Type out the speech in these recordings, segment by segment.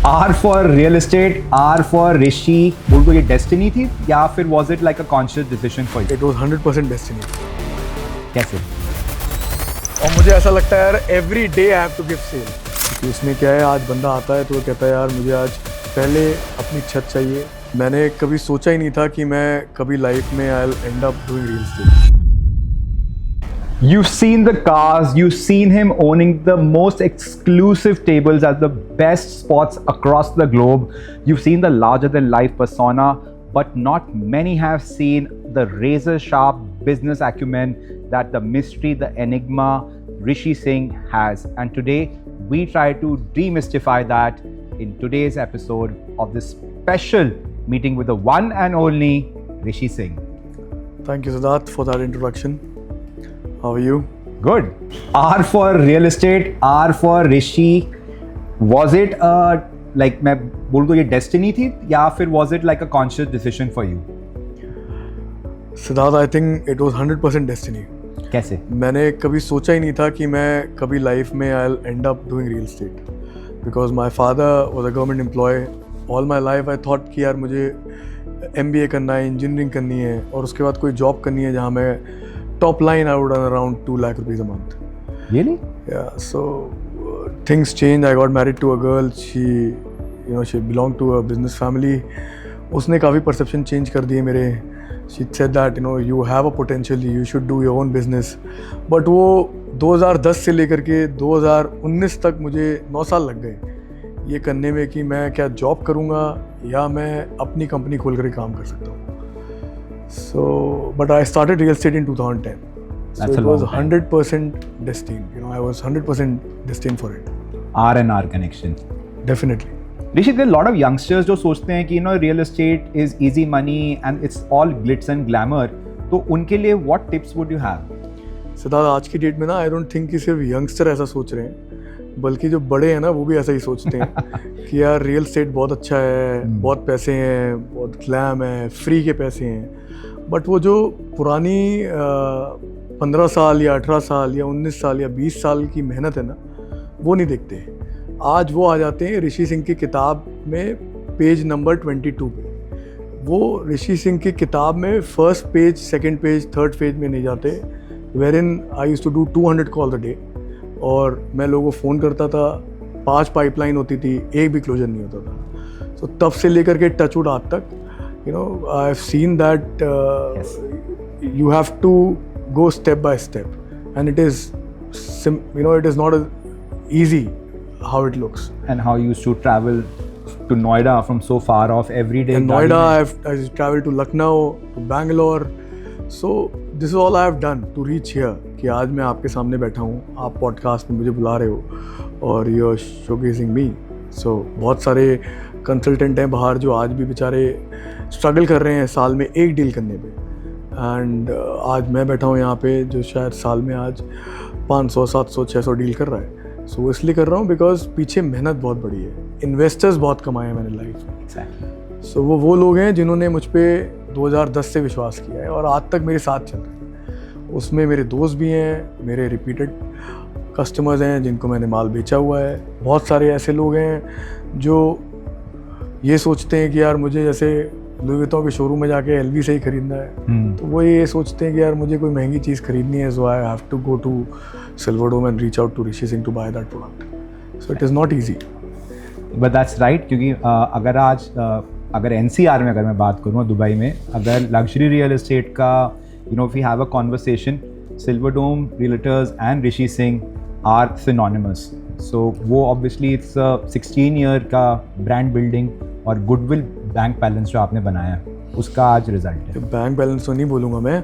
R for real estate, R for ऋषि, बोल ये destiny थी या फिर was it like a conscious decision for you? It was 100% destiny. कैसे? और मुझे ऐसा लगता है यार every day I have to give sale, क्योंकि उसमें क्या है, आज बंदा आता है तो वो कहता है यार मुझे आज पहले अपनी छत चाहिए। मैंने कभी सोचा ही नहीं था कि मैं कभी लाइफ में I will end up doing real estate. You've seen the cars, you've seen him owning the most exclusive tables at the best spots across the globe. You've seen the larger than life persona, but not many have seen the razor sharp business acumen that the mystery, the enigma Rishi Singh has. And today we try to demystify that in today's episode of this special meeting with the one and only Rishi Singh. Thank you, Siddharth, for that introduction. How are you? Good. R for real estate, R for Rishi. Was it like मैं बोल दूँ ये destiny थी या फिर was it like a conscious decision for you? Siddharth, I think it was 100% destiny. कैसे? मैंने कभी सोचा ही नहीं था कि मैं कभी लाइफ में I will end up doing real estate, because my father was a government employ. All my life I thought कि यार मुझे MBA करना है, इंजीनियरिंग करनी है और उसके बाद कोई जॉब करनी है जहाँ मैं top line I would earn around 2 lakh rupees a month. Really? Yeah, so things changed. I got married to a girl. She belonged to a business family. उसने काफ़ी perception change कर दिए मेरे. She said that you have a potential, you should do your own business. But वो 2010 से लेकर के 2019 तक मुझे 9 साल लग गए ये करने में कि मैं क्या जॉब करूँगा या मैं अपनी कंपनी खोल कर काम कर सकता हूँ. So, but I started real estate in 2010. So That's it was a long 100% destined. I was 100% destined for it. R and R connection. Definitely. Rishi, there are a lot of youngsters जो सोचते हैं कि real estate is easy money and it's all glitz and glamour. तो उनके लिए what tips would you have? Siddharth, आज की date में ना I don't think कि सिर्फ यंगस्टर ऐसा सोच रहे हैं, बल्कि जो बड़े हैं ना वो भी ऐसा ही सोचते हैं कि यार रियल एस्टेट बहुत अच्छा है, बहुत पैसे हैं, बहुत ग्लैम है, फ्री के पैसे हैं. बट वो जो पुरानी 15 साल या 18 साल या 19 साल या 20 साल की मेहनत है ना, वो नहीं देखते. आज वो आ जाते हैं ऋषि सिंह की किताब में पेज नंबर 22 पे. वो ऋषि सिंह की किताब में first page, second page, third page में नहीं जाते. Where in I use to do 200 call a day और मैं लोगों को फ़ोन करता था. 5 पाइपलाइन होती थी, एक भी क्लोजर नहीं होता था. तो तब से लेकर के टचवुड आज तक I've seen that Yes. you have to go step by step, and it is it is not as easy how it looks. And how you used to travel to Noida from so far off every day. In Noida, I traveled to Lucknow, to Bangalore. So this is all I have done to reach here. कि आज मैं आपके सामने बैठा हूँ, आप podcast में मुझे बुला रहे हो और यू आर शोकेसिंग मी. सो बहुत सारे कंसल्टेंट हैं बाहर जो आज भी बेचारे स्ट्रगल कर रहे हैं साल में एक डील करने पे. एंड आज मैं बैठा हूँ यहाँ पे जो शायद साल में आज 500, 700, 600 डील कर रहा है. सो इसलिए कर रहा हूँ बिकॉज पीछे मेहनत बहुत बड़ी है. इन्वेस्टर्स बहुत कमाए हैं मैंने लाइफ में. Exactly. सो वो लोग हैं जिन्होंने मुझ पर 2010 से विश्वास किया है और आज तक मेरे साथ चल रहे हैं. उसमें मेरे दोस्त भी हैं, मेरे रिपीटेड कस्टमर्स हैं जिनको मैंने माल बेचा हुआ है. बहुत सारे ऐसे लोग हैं जो ये सोचते हैं कि यार मुझे जैसे लुई विटॉन के शोरूम में जाके LV से ही खरीदना है, तो वो ये सोचते हैं कि यार मुझे कोई महंगी चीज़ खरीदनी है, so I have to go to Silverdome and reach out to Rishi Singh to buy that product. So it is not easy. But that's right, क्योंकि अगर NCR में अगर मैं बात करूँ दुबई में, अगर लग्जरी रियल एस्टेट का if we have a conversation, Silverdome Realtors and Rishi Singh are synonymous. So वो obviously it's a 16-year का brand building और goodwill bank balance जो आपने बनाया है, उसका आज रिजल्ट है. बैंक बैलेंस तो नहीं बोलूँगा मैं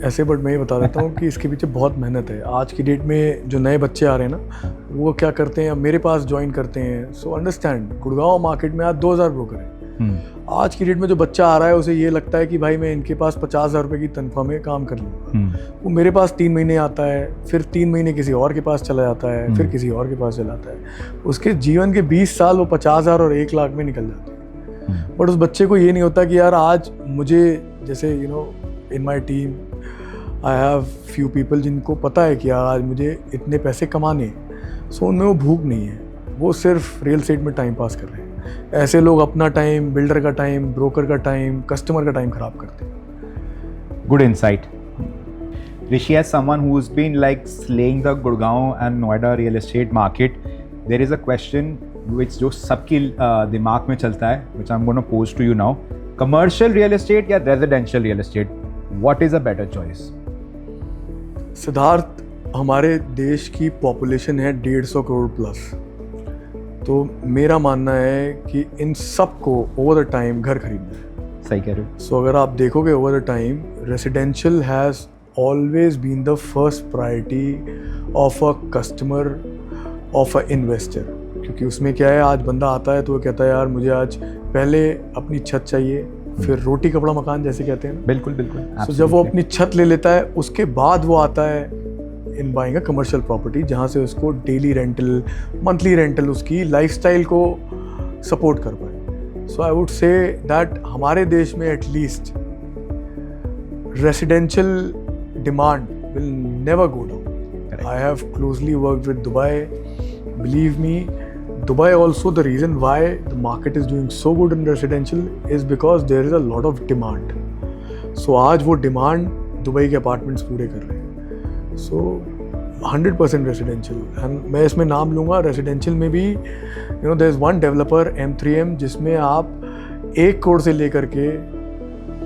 ऐसे, बट मैं ये बता देता हूँ कि इसके पीछे बहुत मेहनत है. आज की डेट में जो नए बच्चे आ रहे हैं ना, वो क्या करते हैं, मेरे पास ज्वाइन करते हैं. सो अंडरस्टैंड, गुड़गांव मार्केट में आज 2000 ब्रोकर हैं. आज की डेट में जो बच्चा आ रहा है उसे ये लगता है कि भाई मैं इनके पास 50,000 रुपये की तनख्वाह में काम कर लूँगा. वो मेरे पास 3 महीने आता है, फिर 3 महीने किसी और के पास चला जाता है, फिर किसी और के पास चला जाता है. उसके जीवन के 20 साल वो 50,000 और 1 लाख में निकल जाते हैं. बट उस बच्चे को ये नहीं होता कि यार आज मुझे जैसे in my team I have few people जिनको पता है कि यार आज मुझे इतने पैसे कमाने हैं. सो उनमें वो भूख नहीं है. वो सिर्फ रियल एस्टेट में टाइम पास कर रहे हैं। ऐसे लोग अपना टाइम, बिल्डर का टाइम, ब्रोकर का टाइम, कस्टमर का टाइम खराब करते हैं। Good insight. Rishi, as someone who's been like slaying the Gurgaon and Noida real estate market, there is a question which जो सबकी दिमाग में चलता है, which I'm going to pose to you now. Commercial real estate या residential real estate? What is a better choice? Siddharth, हमारे देश की पॉपुलेशन है 150 करोड़ प्लस। तो मेरा मानना है कि इन सब को ओवर द टाइम घर खरीदना है। सही कह रहे हो। सो अगर आप देखोगे over the time, residential has always been the first priority of a customer, of a investor. क्योंकि उसमें क्या है, आज बंदा आता है तो वो कहता है यार मुझे आज पहले अपनी छत चाहिए, फिर रोटी कपड़ा मकान जैसे कहते हैं। बिल्कुल बिल्कुल। तो जब वो अपनी छत ले लेता है उसके बाद वो आता है in buying a commercial property, जहाँ से उसको डेली रेंटल, मंथली रेंटल उसकी लाइफस्टाइल को सपोर्ट कर पाए। सो आई वुड से दैट हमारे देश में at least residential demand will never go down. I have closely worked with Dubai, believe me, Dubai also, the reason why the market is doing so good in residential is because there is a lot of demand. So आज वो demand Dubai के apartments पूरे कर रहे हैं। So 100% residential, and मैं इसमें नाम लूँगा residential में भी, you know, there is one developer M3M जिसमें आप 1 करोड़ से लेकर के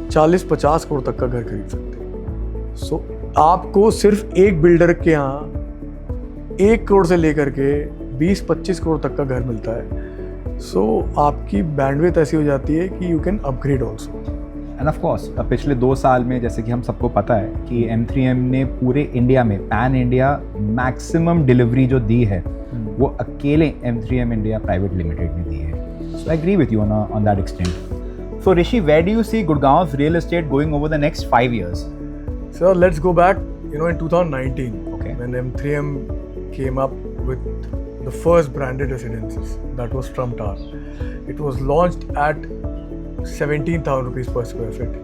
40-50 करोड़ तक का घर खरीद सकते हैं। So आपको सिर्फ एक बिल्डर के यहाँ 1 करोड़ से लेकर के 20-25 करोड़ तक का घर मिलता है। सो आपकी बैंडविड्थ ऐसी हो जाती है कि you can upgrade also. End of course पिछले 2 साल में जैसे कि हम सबको पता है कि M3M ने पूरे इंडिया में पैन इंडिया मैक्सिमम डिलीवरी जो दी है वो अकेले M3M इंडिया प्राइवेट लिमिटेड ने दी है। So I agree with you on that extent. So Rishi, where do you see Gurgaon real estate going over the next 5 years? Sir let's go back, you know, in 2019, okay, when M3M came up with the first branded residences, that was Trump Tower. It was launched at 17,000 rupees per square feet,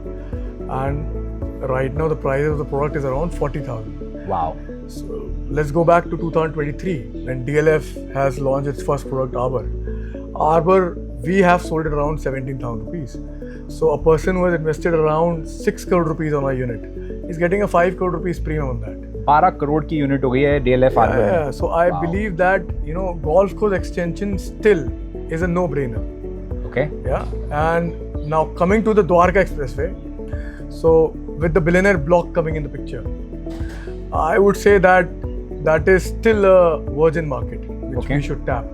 and right now the price of the product is around 40,000. Wow. So let's go back to 2023 when DLF has launched its first product, Arbor, we have sold it around 17,000 rupees. So a person who has invested around 6 crore rupees on a unit is getting a 5 crore rupees premium on that. 12 crore की unit हो गई है DLF Arbor। Yeah, so I believe that, you know, Golf Course extension still is a no-brainer. Okay. Yeah, and now coming to the Dwarka Expressway, so with the billionaire block coming in the picture, I would say that that is still a virgin market which we should tap.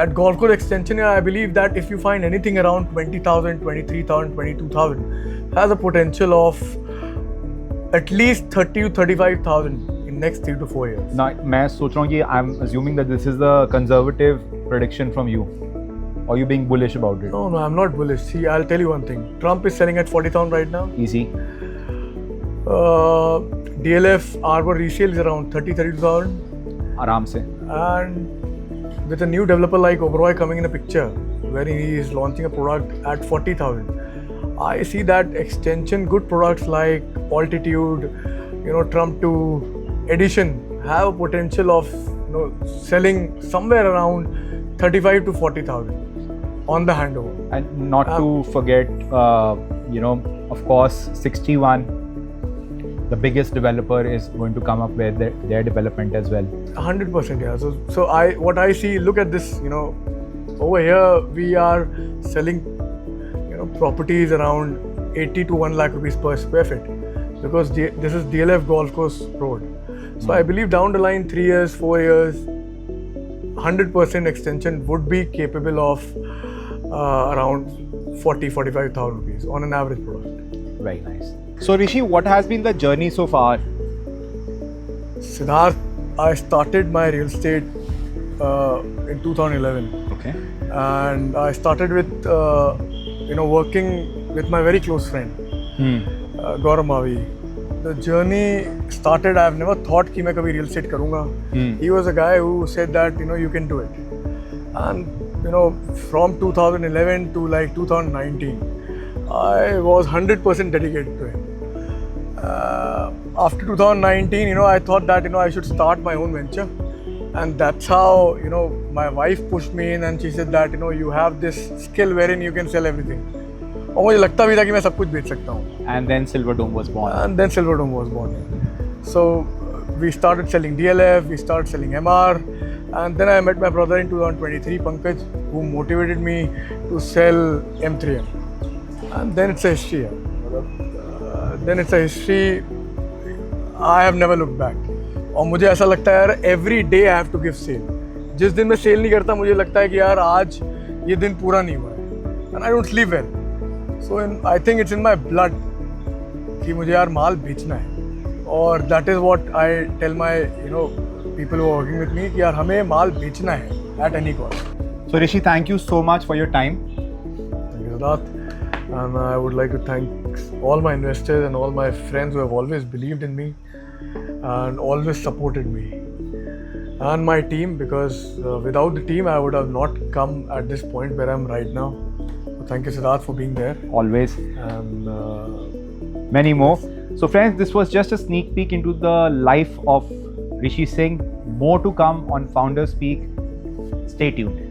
At Golf Course extension, I believe that if you find anything around 20,000, 23,000, 22,000 has a potential of at least 30 to 35,000 in next 3 to 4 years. Now, मैं सोच रहा हूँ कि I'm assuming that this is the conservative prediction from you. Or you being bullish about it? No, I'm not bullish. See, I'll tell you one thing. Trump is selling at 40,000 right now. Easy. DLF Arbor resale is around 32,000. आराम से. And with a new developer like Oberoi coming in the picture, where he is launching a product at 40,000. I see that extension, good products like Altitude, you know, Trump 2 Edition have a potential of, you know, selling somewhere around 35 to 40,000 on the handover. And not to forget, you know, of course, 61, the biggest developer is going to come up with their development as well. 100%, yeah. So what I see, look at this, you know, over here we are selling, you know, properties around 80 to 1 lakh rupees per square feet because this is DLF Golf Course Road. So I believe down the line 3 years, 4 years, 100% extension would be capable of around 40-45,000 rupees on an average product. Very nice. So Rishi, what has been the journey so far? Siddharth, I started my real estate in 2011. Okay. And I started with, you know, working with my very close friend, Gaurav Mavi. The journey started, I've never thought कि मैं कभी real estate करूँगा. He was a guy who said that, you know, you can do it. And, you know, from 2011 to like 2019, I was 100% dedicated to him. After 2019, you know, I thought that, you know, I should start my own venture. And that's how, you know, my wife pushed me in and she said that, you know, you have this skill wherein you can sell everything. और मुझे लगता भी था कि मैं सब कुछ बेच सकता हूँ. And then Silverdome was born. And then Silverdome was born. So we started selling DLF, we started selling MR, and then I met my brother in 2023, Pankaj, who motivated me to sell M3M. And then it's a history. Then it's a history. I have never looked back. और मुझे ऐसा लगता है यार every day I have to give sale. जिस दिन मैं cell नहीं करता मुझे लगता है कि यार आज ये दिन पूरा नहीं हुआ है. And I don't sleep well. So I think it's in my blood कि मुझे यार माल बेचना है. और that is what I tell my, you know, people who are working with me कि यार हमें माल बेचना है at any cost. So Rishi, thank you so much for your time. Thank you, Siddharth. And I would like to thank all my investors and all my friends who have always believed in me and always supported me. And my team, because without the team, I would have not come at this point where I am right now. So thank you, Siddharth, for being there. Always. And Many more. So friends, this was just a sneak peek into the life of Rishi Singh. More to come on Founders Peak. Stay tuned.